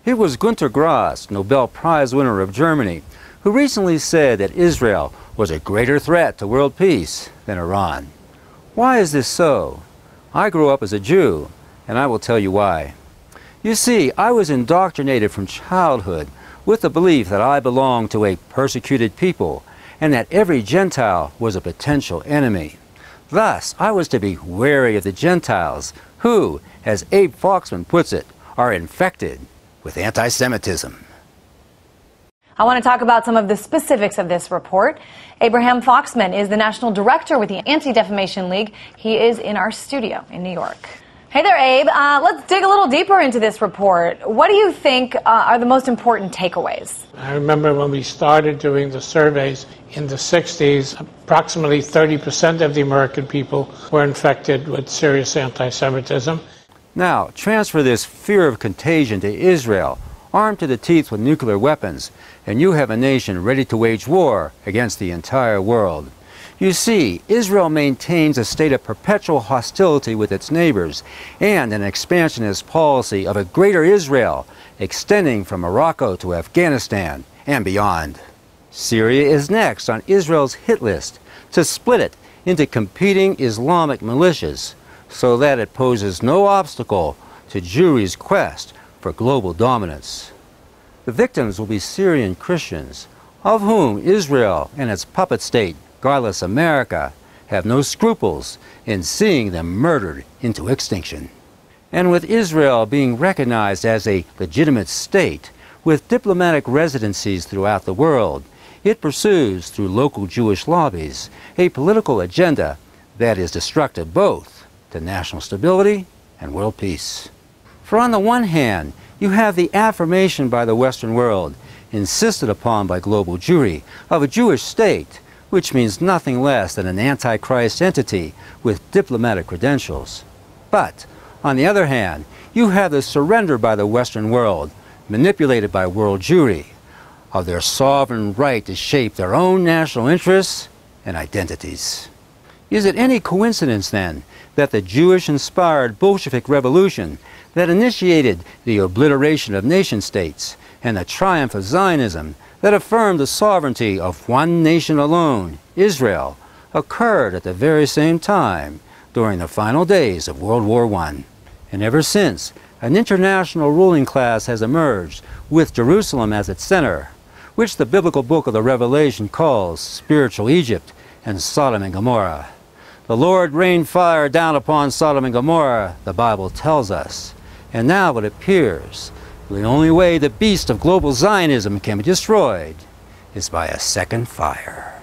It was Günter Grass, Nobel Prize winner of Germany, who recently said that Israel was a greater threat to world peace than Iran. Why is this so? I grew up as a Jew, and I will tell you why. You see, I was indoctrinated from childhood with the belief that I belonged to a persecuted people and that every Gentile was a potential enemy. Thus, I was to be wary of the Gentiles who, as Abe Foxman puts it, are infected with anti-Semitism. I want to talk about some of the specifics of this report. Abraham Foxman is the National Director with the Anti-Defamation League. He is in our studio in New York. Hey there, Abe. Let's dig a little deeper into this report. What do you think are the most important takeaways? I remember when we started doing the surveys in the 60s, approximately 30% of the American people were infected with serious anti-Semitism. Now, transfer this fear of contagion to Israel, armed to the teeth with nuclear weapons, and you have a nation ready to wage war against the entire world. You see, Israel maintains a state of perpetual hostility with its neighbors and an expansionist policy of a greater Israel extending from Morocco to Afghanistan and beyond. Syria is next on Israel's hit list to split it into competing Islamic militias so that it poses no obstacle to Jewry's quest for global dominance. The victims will be Syrian Christians, of whom Israel and its puppet state, godless America, have no scruples in seeing them murdered into extinction. And with Israel being recognized as a legitimate state with diplomatic residencies throughout the world, it pursues, through local Jewish lobbies, a political agenda that is destructive both to national stability and world peace. For on the one hand, you have the affirmation by the Western world, insisted upon by global Jewry, of a Jewish state, which means nothing less than an antichrist entity with diplomatic credentials. But, on the other hand, you have the surrender by the Western world, manipulated by world Jewry, of their sovereign right to shape their own national interests and identities. Is it any coincidence, then, that the Jewish-inspired Bolshevik Revolution that initiated the obliteration of nation-states and the triumph of Zionism that affirmed the sovereignty of one nation alone, Israel, occurred at the very same time during the final days of World War I? And ever since, an international ruling class has emerged with Jerusalem as its center, which the biblical book of the Revelation calls spiritual Egypt and Sodom and Gomorrah. The Lord rained fire down upon Sodom and Gomorrah, the Bible tells us. And now it appears the only way the beast of global Zionism can be destroyed is by a second fire.